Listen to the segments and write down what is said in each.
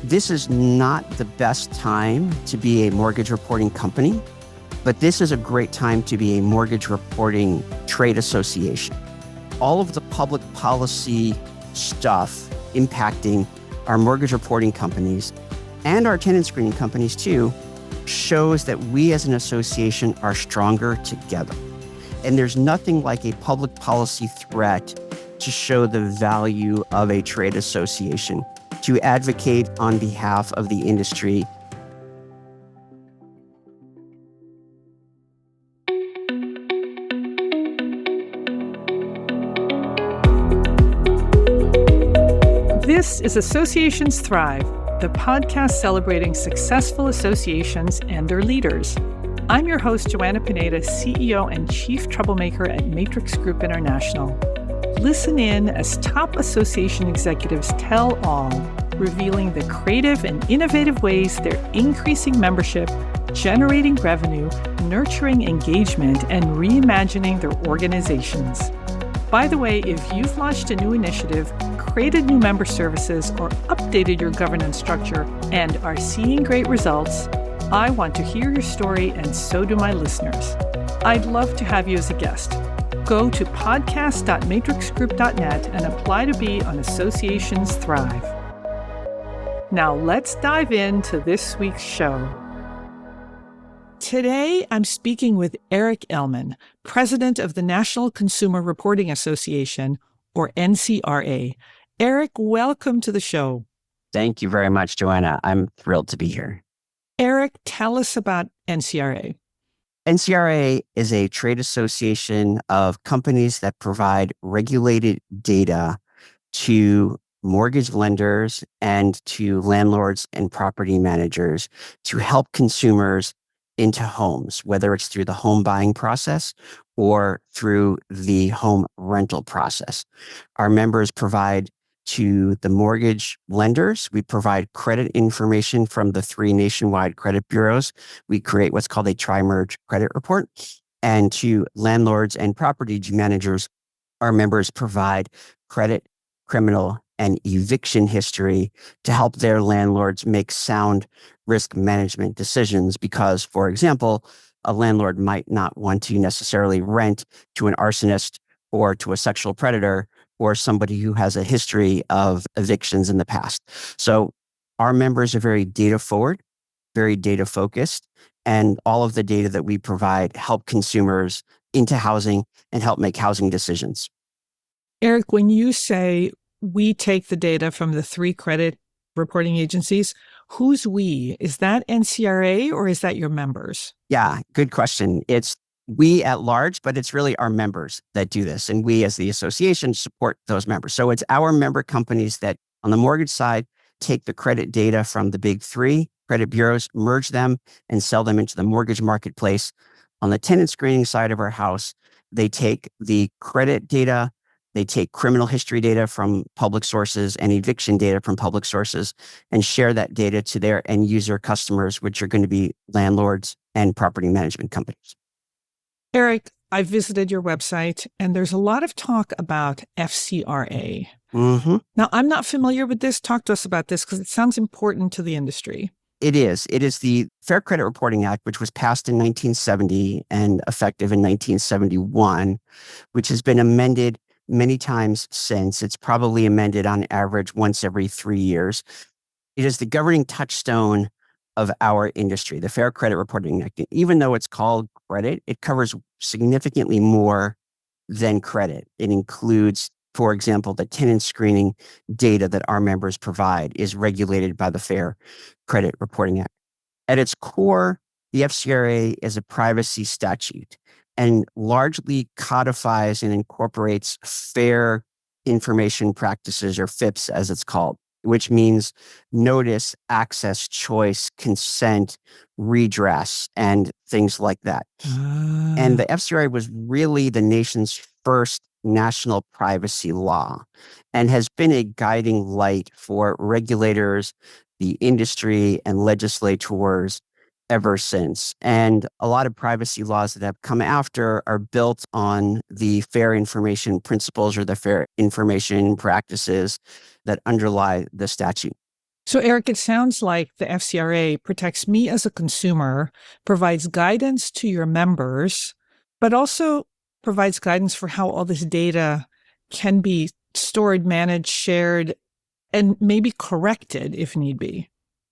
This is not the best time to be a mortgage reporting company, but this is a great time to be a mortgage reporting trade association. All of the public policy stuff impacting our mortgage reporting companies and our tenant screening companies too shows that we as an association are stronger together. And there's nothing like a public policy threat to show the value of a trade association, to advocate on behalf of the industry. This is Associations Thrive, the podcast celebrating successful associations and their leaders. I'm your host, Joanna Pineda, CEO and Chief Troublemaker at Matrix Group International. Listen in as top association executives tell all, revealing the creative and innovative ways they're increasing membership, generating revenue, nurturing engagement, and reimagining their organizations. By the way, if you've launched a new initiative, created new member services, or updated your governance structure and are seeing great results, I want to hear your story, and so do my listeners. I'd love to have you as a guest. Go to podcast.matrixgroup.net and apply to be on Associations Thrive. Now let's dive into this week's show. Today, I'm speaking with Eric Ellman, president of the National Consumer Reporting Association, or NCRA. Eric, welcome to the show. Thank you very much, Joanna. I'm thrilled to be here. Eric, tell us about NCRA. NCRA is a trade association of companies that provide regulated data to mortgage lenders and to landlords and property managers to help consumers into homes, whether it's through the home buying process or through the home rental process. Our members provide to the mortgage lenders. We provide credit information from the 3 nationwide credit bureaus. We create what's called a tri-merge credit report. And to landlords and property managers, our members provide credit, criminal, and eviction history to help their landlords make sound risk management decisions. Because, for example, a landlord might not want to necessarily rent to an arsonist or to a sexual predator or somebody who has a history of evictions in the past. So our members are very data forward, very data focused, and all of the data that we provide help consumers into housing and help make housing decisions. Eric, when you say we take the data from the 3 credit reporting agencies, who's we? Is that NCRA or is that your members? Yeah, good question. It's we at large, but it's really our members that do this. And we as the association support those members. So it's our member companies that on the mortgage side take the credit data from the big 3 credit bureaus, merge them and sell them into the mortgage marketplace. On the tenant screening side of our house, they take the credit data, they take criminal history data from public sources and eviction data from public sources and share that data to their end user customers, which are going to be landlords and property management companies. Eric, I visited your website and there's a lot of talk about FCRA. Mm-hmm. Now, I'm not familiar with this. Talk to us about this because it sounds important to the industry. It is. It is the Fair Credit Reporting Act, which was passed in 1970 and effective in 1971, which has been amended many times since. It's probably amended on average once every 3 years. It is the governing touchstone of our industry, the Fair Credit Reporting Act. Even though it's called credit, it covers significantly more than credit. It includes, for example, the tenant screening data that our members provide is regulated by the Fair Credit Reporting Act. At its core, the FCRA is a privacy statute and largely codifies and incorporates fair information practices, or FIPS as it's called, which means notice, access, choice, consent, redress, and things like that. And the FCRA was really the nation's first national privacy law and has been a guiding light for regulators, the industry, and legislators ever since. And a lot of privacy laws that have come after are built on the fair information principles or the fair information practices that underlie the statute. So, Eric, it sounds like the FCRA protects me as a consumer, provides guidance to your members, but also provides guidance for how all this data can be stored, managed, shared, and maybe corrected if need be.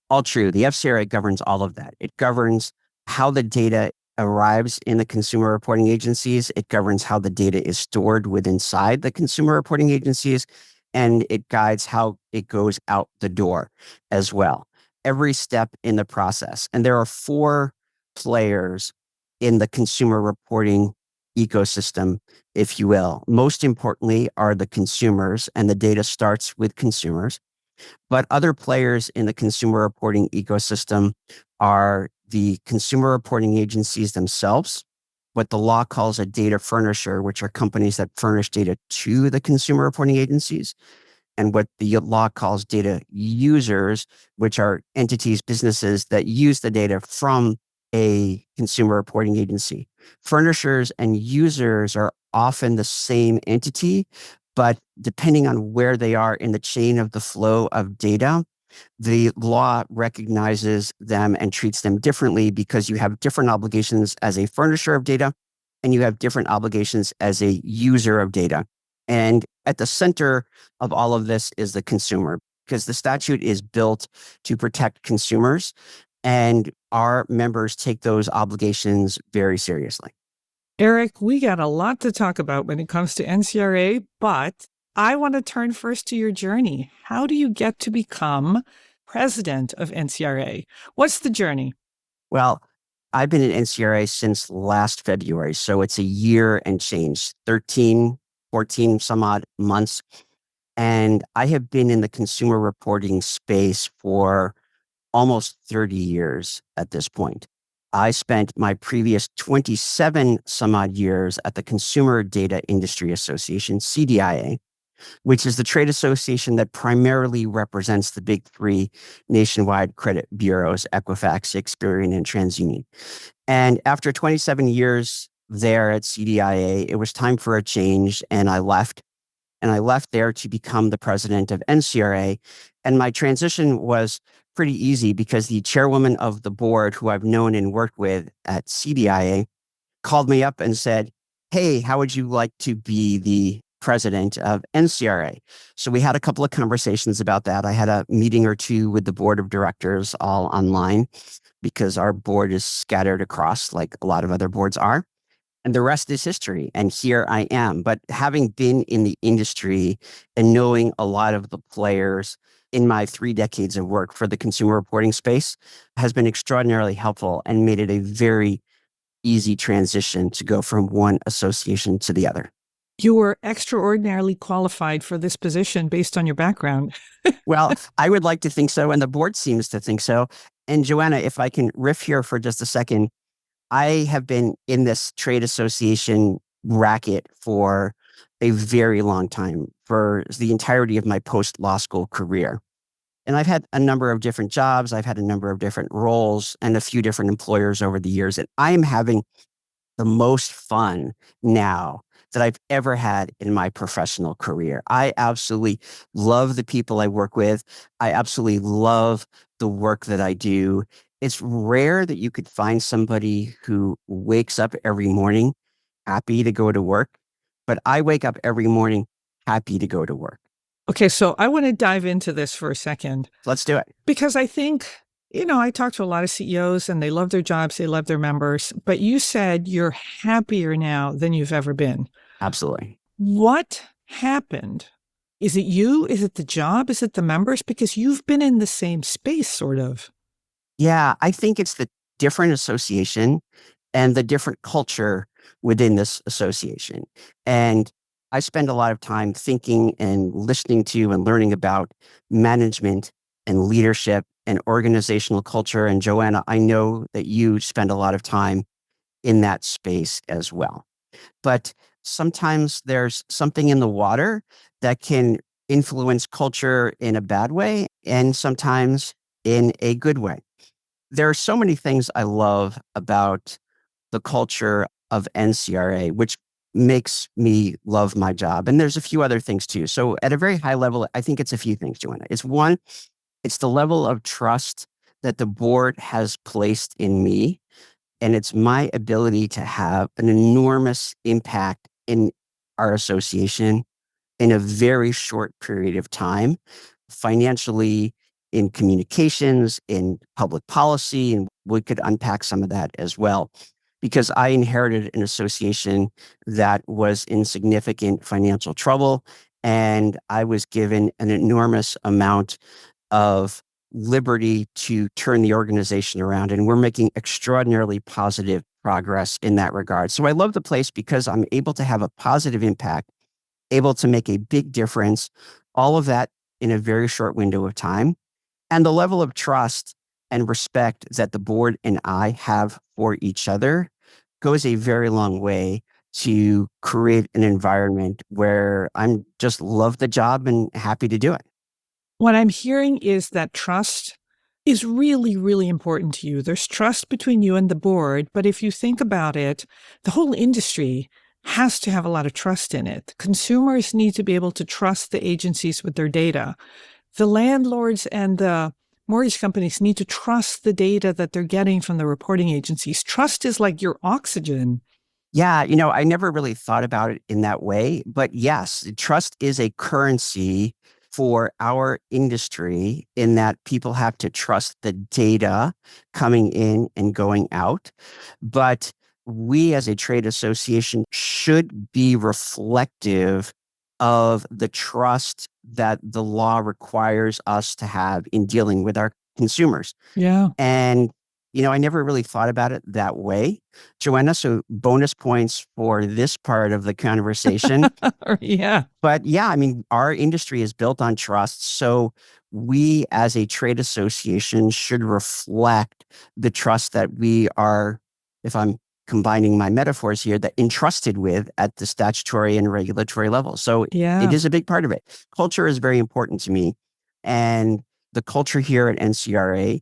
All true. The FCRA governs all of that. It governs how the data arrives in the consumer reporting agencies. It governs how the data is stored inside the consumer reporting agencies, and it guides how it goes out the door as well. Every step in the process. And there are four players in the consumer reporting ecosystem, if you will. Most importantly are the consumers, and the data starts with consumers. But other players in the consumer reporting ecosystem are the consumer reporting agencies themselves, what the law calls a data furnisher, which are companies that furnish data to the consumer reporting agencies, and what the law calls data users, which are entities, businesses that use the data from a consumer reporting agency. Furnishers and users are often the same entity, but depending on where they are in the chain of the flow of data, the law recognizes them and treats them differently because you have different obligations as a furnisher of data and you have different obligations as a user of data. And at the center of all of this is the consumer, because the statute is built to protect consumers, and our members take those obligations very seriously. Eric, we got a lot to talk about when it comes to NCRA, but I want to turn first to your journey. How do you get to become president of NCRA? What's the journey? Well, I've been at NCRA since last February, so it's a year and change, 13, 14 some odd months. And I have been in the consumer reporting space for almost 30 years at this point. I spent my previous 27 some odd years at the Consumer Data Industry Association, CDIA, which is the trade association that primarily represents the big three nationwide credit bureaus, Equifax, Experian, and TransUnion. And after 27 years there at CDIA, it was time for a change, and I left. And I left there to become the president of NCRA. And my transition was pretty easy because the chairwoman of the board, who I've known and worked with at CDIA, called me up and said, "Hey, how would you like to be the president of NCRA?" So we had a couple of conversations about that. I had a meeting or two with the board of directors, all online, because our board is scattered across like a lot of other boards are. And the rest is history. And here I am. But having been in the industry and knowing a lot of the players in my 3 decades of work for the consumer reporting space has been extraordinarily helpful and made it a very easy transition to go from one association to the other. You were extraordinarily qualified for this position based on your background. Well, I would like to think so, and the board seems to think so. And Joanna, if I can riff here for just a second, I have been in this trade association racket for a very long time, for the entirety of my post-law school career. And I've had a number of different jobs. I've had a number of different roles and a few different employers over the years. And I am having the most fun now that I've ever had in my professional career. I absolutely love the people I work with. I absolutely love the work that I do. It's rare that you could find somebody who wakes up every morning happy to go to work, but I wake up every morning happy to go to work. Okay, so I want to dive into this for a second. Let's do it. Because I think, I talk to a lot of CEOs and they love their jobs, they love their members, but you said you're happier now than you've ever been. Absolutely. What happened? Is it you? Is it the job? Is it the members? Because you've been in the same space, sort of. Yeah, I think it's the different association and the different culture within this association. And I spend a lot of time thinking and listening to and learning about management and leadership and organizational culture. And Joanna, I know that you spend a lot of time in that space as well. But sometimes there's something in the water that can influence culture in a bad way and sometimes in a good way. There are so many things I love about the culture of NCRA, which makes me love my job. And there's a few other things too. So at a very high level, I think it's a few things, Joanna. It's one, It's the level of trust that the board has placed in me, and it's my ability to have an enormous impact in our association in a very short period of time, financially, in communications, in public policy, and we could unpack some of that as well. Because I inherited an association that was in significant financial trouble, and I was given an enormous amount of liberty to turn the organization around. And we're making extraordinarily positive progress in that regard. So I love the place because I'm able to have a positive impact, able to make a big difference, all of that in a very short window of time. And the level of trust and respect that the board and I have for each other goes a very long way to create an environment where I'm just love the job and happy to do it. What I'm hearing is that trust is really, really important to you. There's trust between you and the board, but if you think about it, the whole industry has to have a lot of trust in it. Consumers need to be able to trust the agencies with their data. The landlords and the mortgage companies need to trust the data that they're getting from the reporting agencies. Trust is like your oxygen. Yeah, I never really thought about it in that way, but yes, trust is a currency for our industry in that people have to trust the data coming in and going out. But we as a trade association should be reflective of the trust that the law requires us to have in dealing with our consumers. Yeah. And, I never really thought about it that way, Joanna. So bonus points for this part of the conversation. Yeah. But yeah, our industry is built on trust. So we as a trade association should reflect the trust that we are, if I'm combining my metaphors here, that entrusted with at the statutory and regulatory level. So Yeah. it is a big part of it. Culture is very important to me. And the culture here at NCRA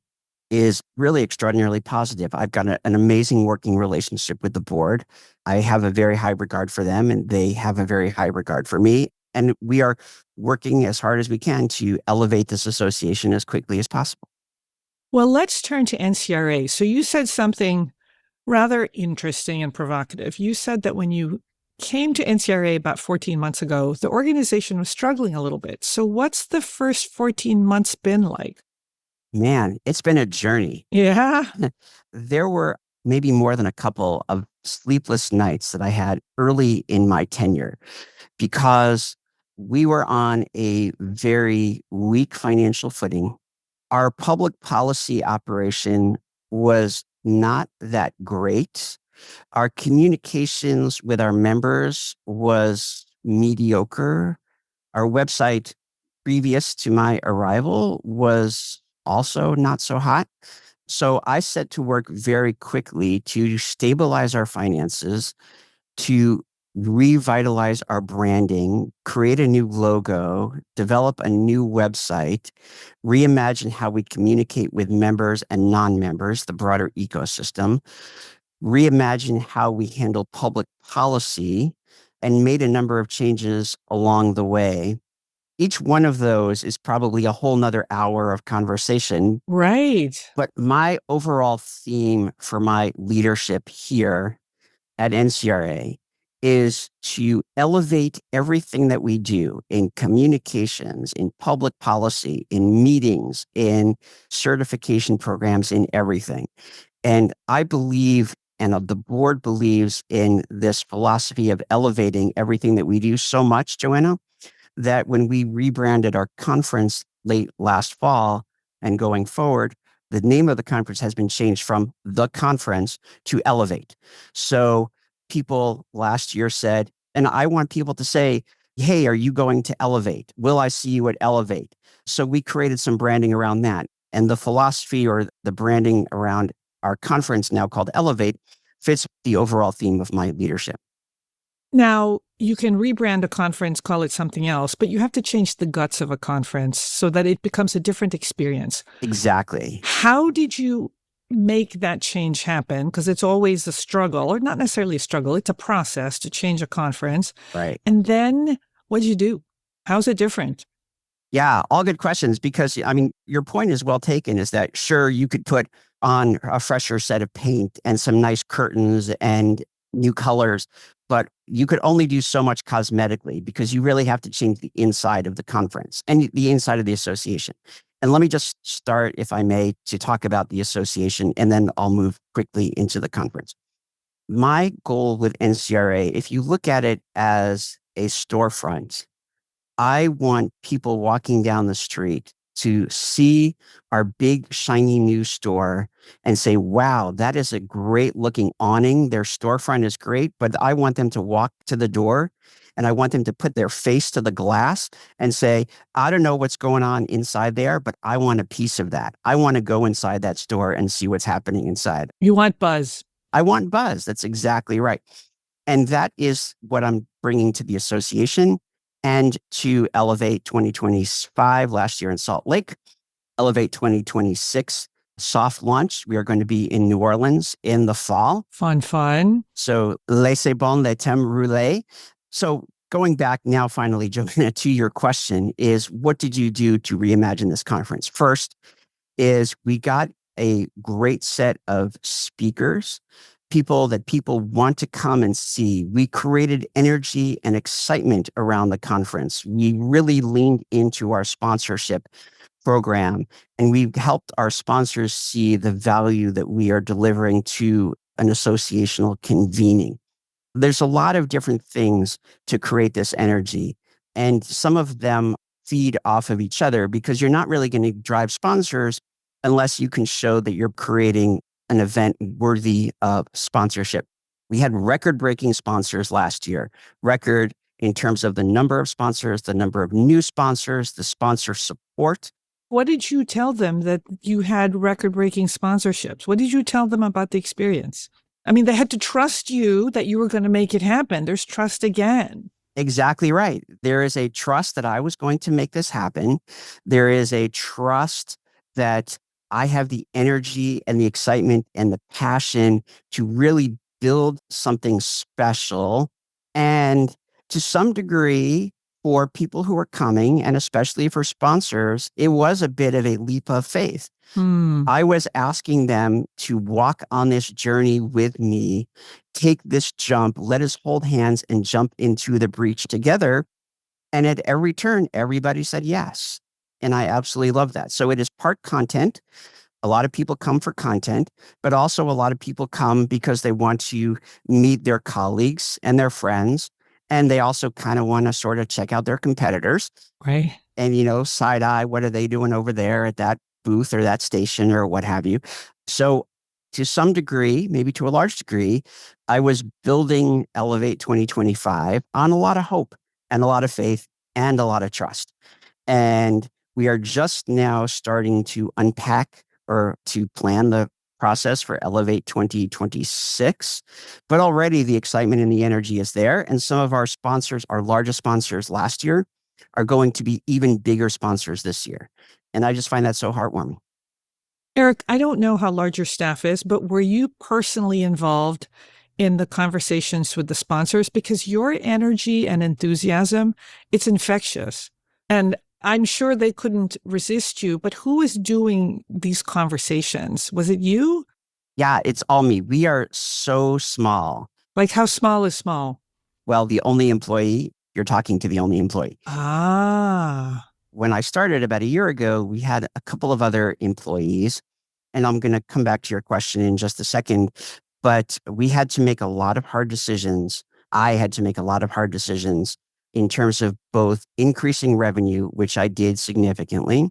is really extraordinarily positive. I've got an amazing working relationship with the board. I have a very high regard for them, and they have a very high regard for me. And we are working as hard as we can to elevate this association as quickly as possible. Well, let's turn to NCRA. So you said something rather interesting and provocative. You said that when you came to NCRA about 14 months ago, the organization was struggling a little bit. So what's the first 14 months been like? Man, it's been a journey. Yeah. There were maybe more than a couple of sleepless nights that I had early in my tenure because we were on a very weak financial footing. Our public policy operation was not that great. Our communications with our members was mediocre. Our website previous to my arrival was also not so hot. So I set to work very quickly to stabilize our finances, to revitalize our branding, create a new logo, develop a new website, reimagine how we communicate with members and non-members, the broader ecosystem, reimagine how we handle public policy, and made a number of changes along the way. Each one of those is probably a whole nother hour of conversation. Right. But my overall theme for my leadership here at NCRA is to elevate everything that we do in communications, in public policy, in meetings, in certification programs, in everything. And I believe, and the board believes in this philosophy of elevating everything that we do so much, Joanna, that when we rebranded our conference late last fall and going forward, the name of the conference has been changed from The Conference to Elevate. So people last year said, and I want people to say, hey, are you going to Elevate? Will I see you at Elevate? So we created some branding around that. And the philosophy or the branding around our conference, now called Elevate, fits the overall theme of my leadership. Now, you can rebrand a conference, call it something else, but you have to change the guts of a conference so that it becomes a different experience. Exactly. How did you make that change happen? Because it's always a struggle, or not necessarily a struggle. It's a process to change a conference. Right. And then what did you do? How's it different? Yeah, all good questions because I mean, your point is well taken is that sure, you could put on a fresher set of paint and some nice curtains and new colors, but you could only do so much cosmetically because you really have to change the inside of the conference and the inside of the association. And let me just start, if I may, to talk about the association, and then I'll move quickly into the conference. My goal with NCRA, if you look at it as a storefront, I want people walking down the street to see our big, shiny new store and say, wow, that is a great looking awning. Their storefront is great, but I want them to walk to the door and I want them to put their face to the glass and say, I don't know what's going on inside there, but I want a piece of that. I want to go inside that store and see what's happening inside. You want buzz. I want buzz. That's exactly right. And that is what I'm bringing to the association and to Elevate 2025 last year in Salt Lake, Elevate 2026 soft launch. We are going to be in New Orleans in the fall. Fun, fun. So, laissez bon les thèmes roulés. So, going back now, finally, Joanna, to your question is what did you do to reimagine this conference? First is we got a great set of speakers, people that people want to come and see. We created energy and excitement around the conference. We really leaned into our sponsorship program and we helped our sponsors see the value that we are delivering to an associational convening. There's a lot of different things to create this energy, and some of them feed off of each other because you're not really going to drive sponsors unless you can show that you're creating an event worthy of sponsorship. We had record-breaking sponsors last year, record in terms of the number of sponsors, the number of new sponsors, the sponsor support. What did you tell them that you had record-breaking sponsorships? What did you tell them about the experience? I mean, they had to trust you that you were going to make it happen. There's trust again. Exactly right. There is a trust that I was going to make this happen. There is a trust that I have the energy and the excitement and the passion to really build something special. And to some degree, for people who are coming, and especially for sponsors, it was a bit of a leap of faith. I was asking them to walk on this journey with me, take this jump, let us hold hands and jump into the breach together. And at every turn, everybody said yes. And I absolutely love that. So it is part content. A lot of people come for content, but also a lot of people come because they want to meet their colleagues and their friends. And they also kind of want to sort of check out their competitors. Right. And, you know, side eye, what are they doing over there at that booth or that station or what have you? So to some degree, maybe to a large degree, I was building Elevate 2025 on a lot of hope and a lot of faith and a lot of trust. And we are just now starting to unpack or to plan the process for Elevate 2026. But already the excitement and the energy is there. And some of our sponsors, our largest sponsors last year, are going to be even bigger sponsors this year. And I just find that so heartwarming. Eric, I don't know how large your staff is, but were you personally involved in the conversations with the sponsors? Because your energy and enthusiasm, it's infectious. And I'm sure they couldn't resist you, but who is doing these conversations? Was it you? Yeah, it's all me. We are so small. Like how small is small? Well, the only employee, you're talking to the only employee. Ah. When I started about a year ago, we had a couple of other employees, and I'm going to come back to your question in just a second, but we had to make a lot of hard decisions. I had to make a lot of hard decisions in terms of both increasing revenue, which I did significantly,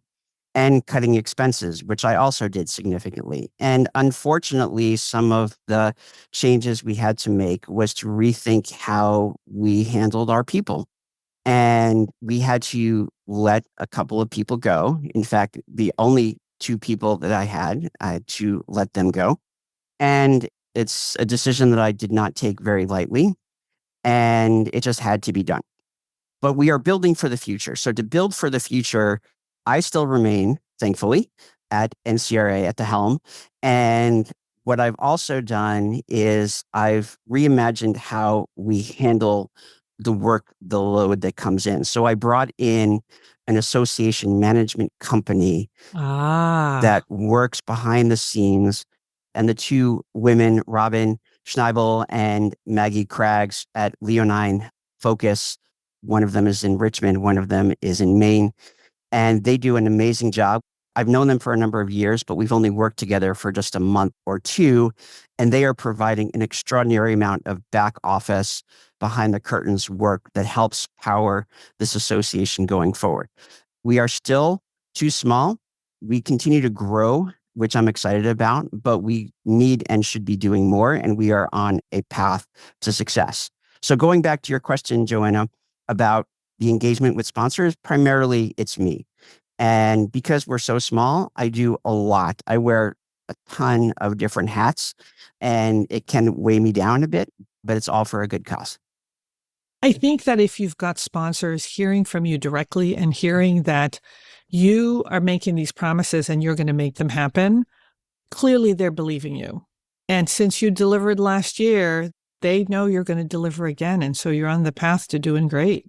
and cutting expenses, which I also did significantly. And unfortunately, some of the changes we had to make was to rethink how we handled our people. And we had to let a couple of people go. In fact, the only two people that I had to let them go. And it's a decision that I did not take very lightly. And it just had to be done. But we are building for the future. So to build for the future, I still remain, thankfully, at NCRA at the helm. And what I've also done is I've reimagined how we handle the work, the load that comes in. So I brought in an association management company Ah, that works behind the scenes. And the two women, Robin Schneibel and Maggie Craggs at Leonine Focus, one of them is in Richmond, one of them is in Maine, and they do an amazing job. I've known them for a number of years, but we've only worked together for just a month or two, and they are providing an extraordinary amount of back office, behind the curtains work that helps power this association going forward. We are still too small. We continue to grow, which I'm excited about, but we need and should be doing more, and we are on a path to success. So going back to your question, Joanna, about the engagement with sponsors, primarily it's me. And because we're so small, I do a lot. I wear a ton of different hats, and it can weigh me down a bit, but it's all for a good cause. I think that if you've got sponsors hearing from you directly and hearing that you are making these promises and you're going to make them happen, clearly they're believing you. And since you delivered last year, they know you're going to deliver again. And so you're on the path to doing great.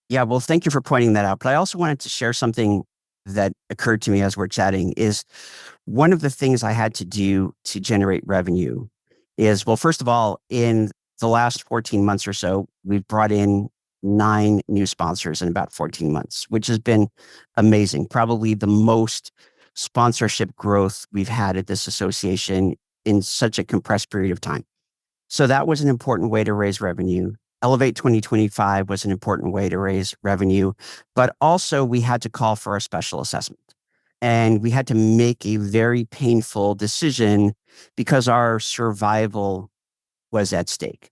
Yeah, well, thank you for pointing that out. But I also wanted to share something that occurred to me as we're chatting is one of the things I had to do to generate revenue is, well, first of all, in the last 14 months or so, we've brought in 9 new sponsors in about 14 months, which has been amazing. Probably the most sponsorship growth we've had at this association in such a compressed period of time. So that was an important way to raise revenue. Elevate 2025 was an important way to raise revenue, but also we had to call for a special assessment. And we had to make a very painful decision because our survival was at stake.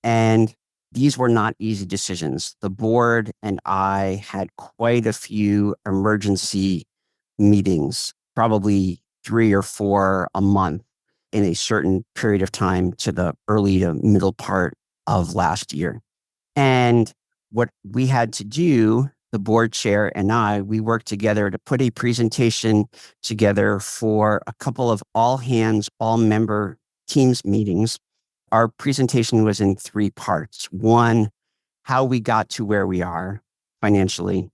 And these were not easy decisions. The board and I had quite a few emergency meetings, probably 3 or 4 a month in a certain period of time to the early to middle part of last year. And what we had to do, the board chair and I, we worked together to put a presentation together for a couple of all hands, all member teams meetings. Our presentation was in 3 parts. One, how we got to where we are financially.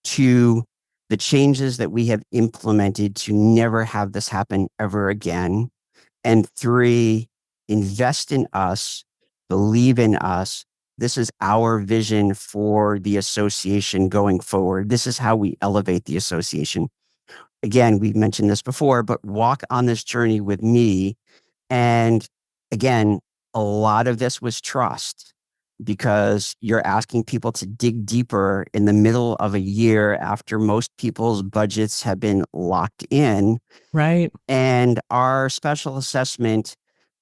2, the changes that we have implemented to never have this happen ever again. And 3, invest in us, believe in us. This is our vision for the association going forward. This is how we elevate the association. Again, we've mentioned this before, but walk on this journey with me. And again, a lot of this was trust because you're asking people to dig deeper in the middle of a year after most people's budgets have been locked in. Right. And our special assessment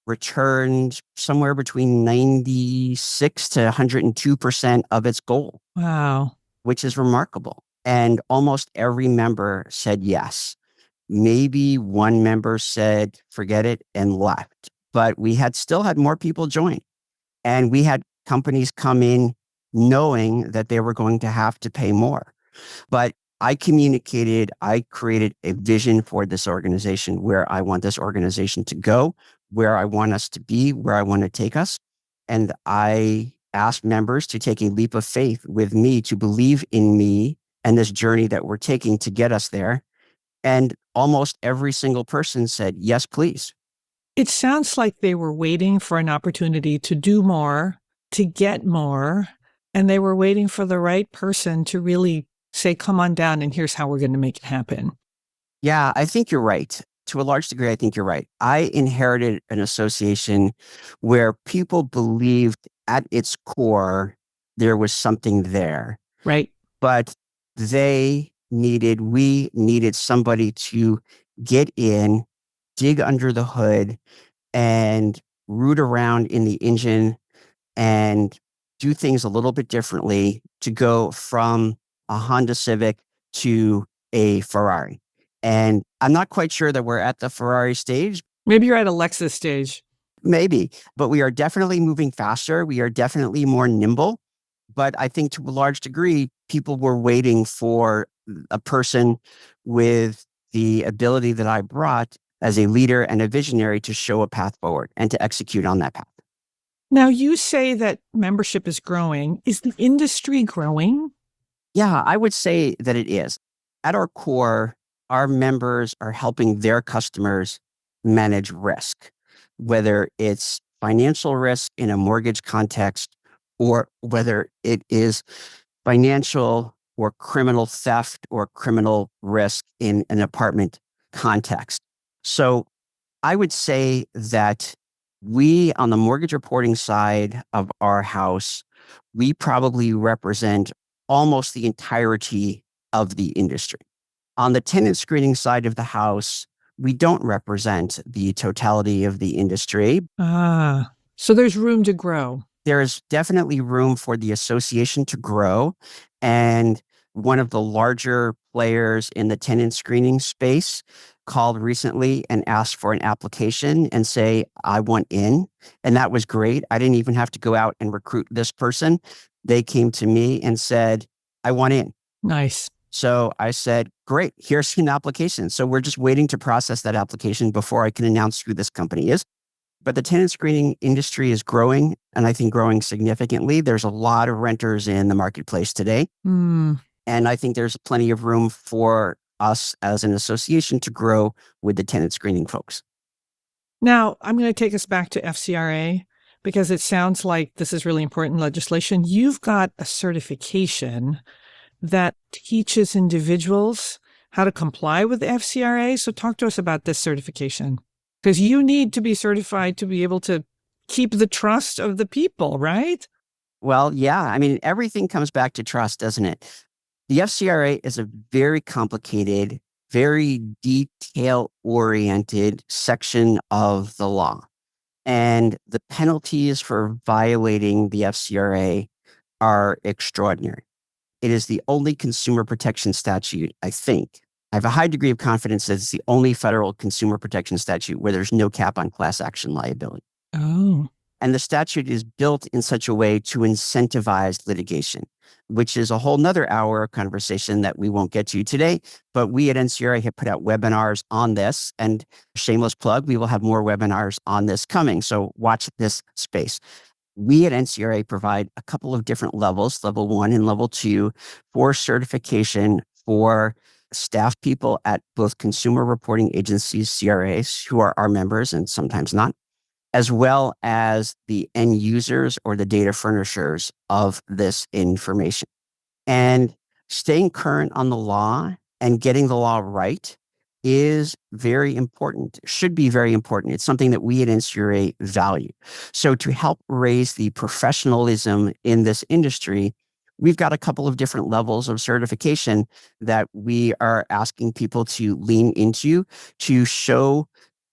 returned somewhere between 96 to 102% of its goal, Wow. which is remarkable. And almost every member said yes. Maybe one member said, forget it, and left. But we had still had more people join. And we had companies come in knowing that they were going to have to pay more. But I created a vision for this organization, where I want this organization to go, where I want us to be, where I want to take us. And I asked members to take a leap of faith with me, to believe in me and this journey that we're taking to get us there. And almost every single person said, yes, please. It sounds like they were waiting for an opportunity to do more, to get more, and they were waiting for the right person to really say, come on down and here's how we're going to make it happen. Yeah, I think you're right. To a large degree, I think you're right. I inherited an association where people believed at its core there was something there, Right. but we needed somebody to get in, dig under the hood, and root around in the engine and do things a little bit differently to go from a Honda Civic to a Ferrari. And I'm not quite sure that we're at the Ferrari stage. Maybe you're at a Lexus stage. Maybe, but we are definitely moving faster. We are definitely more nimble. But I think to a large degree, people were waiting for a person with the ability that I brought as a leader and a visionary to show a path forward and to execute on that path. Now, you say that membership is growing. Is the industry growing? Yeah, I would say that it is. At our core, our members are helping their customers manage risk, whether it's financial risk in a mortgage context or whether it is financial or criminal theft or criminal risk in an apartment context. So I would say that we, on the mortgage reporting side of our house, we probably represent almost the entirety of the industry. On the tenant screening side of the house, we don't represent the totality of the industry. So there's room to grow. There is definitely room for the association to grow. And one of the larger players in the tenant screening space called recently and asked for an application and say, I want in. And that was great. I didn't even have to go out and recruit this person. They came to me and said, I want in. Nice. So I said, great, here's an application. So we're just waiting to process that application before I can announce who this company is. But the tenant screening industry is growing, and I think growing significantly. There's a lot of renters in the marketplace today. And I think there's plenty of room for us as an association to grow with the tenant screening folks. Now, I'm going to take us back to FCRA because it sounds like this is really important legislation. You've got a certification that teaches individuals how to comply with the FCRA. So talk to us about this certification, because you need to be certified to be able to keep the trust of the people, right? Well, yeah. I mean, everything comes back to trust, doesn't it? The FCRA is a very complicated, very detail-oriented section of the law. And the penalties for violating the FCRA are extraordinary. It is the only consumer protection statute, I think. I have a high degree of confidence that it's the only federal consumer protection statute where there's no cap on class action liability. Oh. And the statute is built in such a way to incentivize litigation, which is a whole nother hour of conversation that we won't get to today. But we at NCRA have put out webinars on this, and shameless plug, we will have more webinars on this coming. So watch this space. We at NCRA provide a couple of different levels, level 1 and level 2, for certification for staff people at both consumer reporting agencies, CRAs, who are our members and sometimes not, as well as the end users or the data furnishers of this information. And staying current on the law and getting the law right is very important, should be very important. It's something that we at NCRA value. So to help raise the professionalism in this industry, we've got a couple of different levels of certification that we are asking people to lean into to show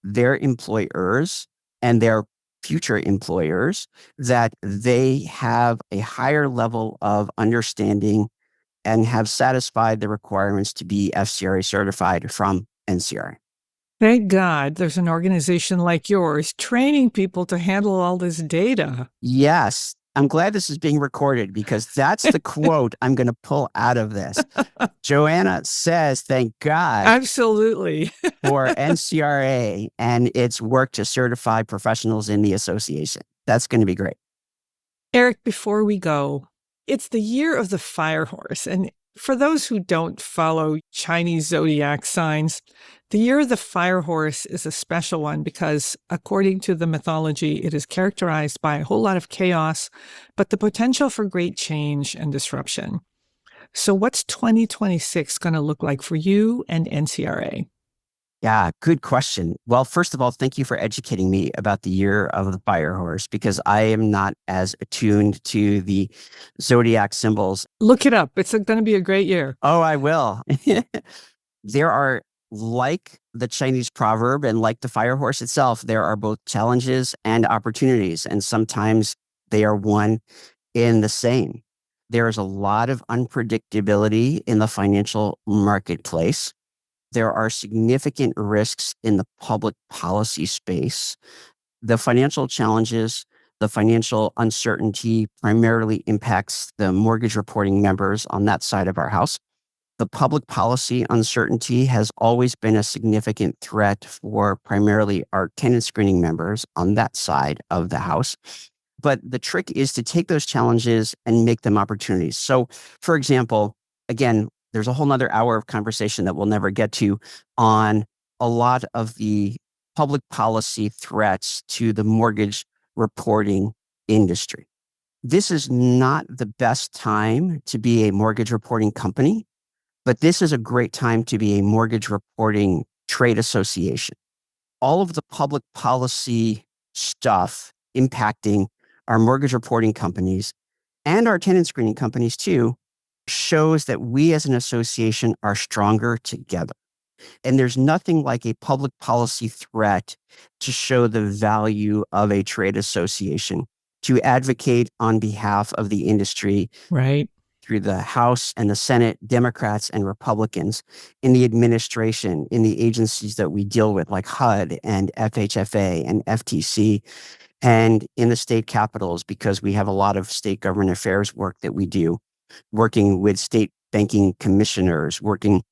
their employers and their future employers that they have a higher level of understanding and have satisfied the requirements to be FCRA certified from NCRA. Thank God there's an organization like yours training people to handle all this data. Yes. I'm glad this is being recorded because that's the quote I'm going to pull out of this. Joanna says, thank God. Absolutely. For NCRA and its work to certify professionals in the association. That's going to be great. Eric, before we go, it's the year of the fire horse. And for those who don't follow Chinese zodiac signs, the year of the fire horse is a special one because, according to the mythology, it is characterized by a whole lot of chaos, but the potential for great change and disruption. So what's 2026 going to look like for you and NCRA? Yeah, good question. Well, first of all, thank you for educating me about the year of the fire horse because I am not as attuned to the zodiac symbols. Look it up. It's going to be a great year. Oh, I will. There are, like the Chinese proverb and like the fire horse itself, there are both challenges and opportunities, and sometimes they are one in the same. There is a lot of unpredictability in the financial marketplace. There are significant risks in the public policy space. The financial challenges, the financial uncertainty primarily impacts the mortgage reporting members on that side of our house. The public policy uncertainty has always been a significant threat for primarily our tenant screening members on that side of the house. But the trick is to take those challenges and make them opportunities. So, for example, again, there's a whole nother hour of conversation that we'll never get to on a lot of the public policy threats to the mortgage reporting industry. This is not the best time to be a mortgage reporting company, but this is a great time to be a mortgage reporting trade association. All of the public policy stuff impacting our mortgage reporting companies and our tenant screening companies too shows that we as an association are stronger together. And there's nothing like a public policy threat to show the value of a trade association, to advocate on behalf of the industry. Right. Through the House and the Senate, Democrats and Republicans, in the administration, in the agencies that we deal with, like HUD and FHFA and FTC, and in the state capitals, because we have a lot of state government affairs work that we do, working with state banking commissioners, working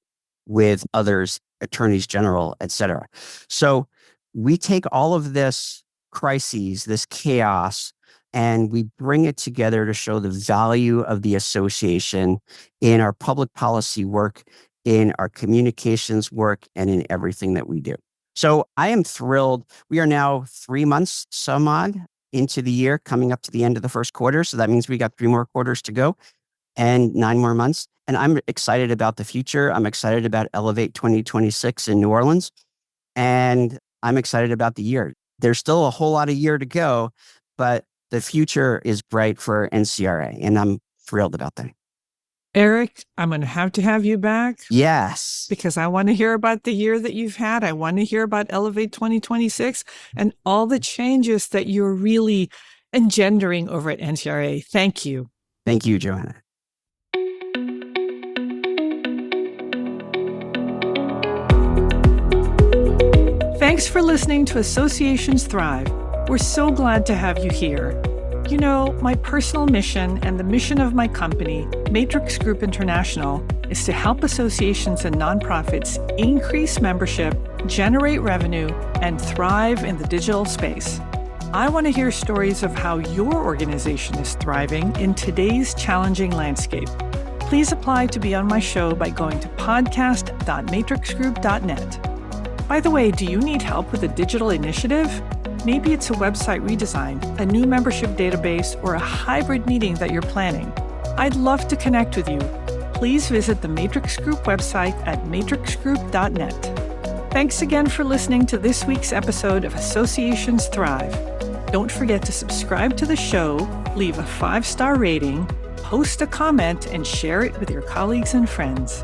with others, attorneys general, et cetera. So we take all of this crises, this chaos, and we bring it together to show the value of the association in our public policy work, in our communications work, and in everything that we do. So I am thrilled. We are now 3 months, some odd, into the year, coming up to the end of the first quarter. So that means we got 3 more quarters to go and 9 more months. And I'm excited about the future. I'm excited about Elevate 2026 in New Orleans. And I'm excited about the year. There's still a whole lot of year to go, but the future is bright for NCRA, and I'm thrilled about that. Eric, I'm going to have you back. Yes. Because I want to hear about the year that you've had. I want to hear about Elevate 2026 and all the changes that you're really engendering over at NCRA. Thank you. Thank you, Joanna. Thanks for listening to Associations Thrive. We're so glad to have you here. You know, my personal mission and the mission of my company, Matrix Group International, is to help associations and nonprofits increase membership, generate revenue, and thrive in the digital space. I want to hear stories of how your organization is thriving in today's challenging landscape. Please apply to be on my show by going to podcast.matrixgroup.net. By the way, do you need help with a digital initiative? Maybe it's a website redesign, a new membership database, or a hybrid meeting that you're planning. I'd love to connect with you. Please visit the Matrix Group website at matrixgroup.net. Thanks again for listening to this week's episode of Associations Thrive. Don't forget to subscribe to the show, leave a 5-star rating, post a comment, and share it with your colleagues and friends.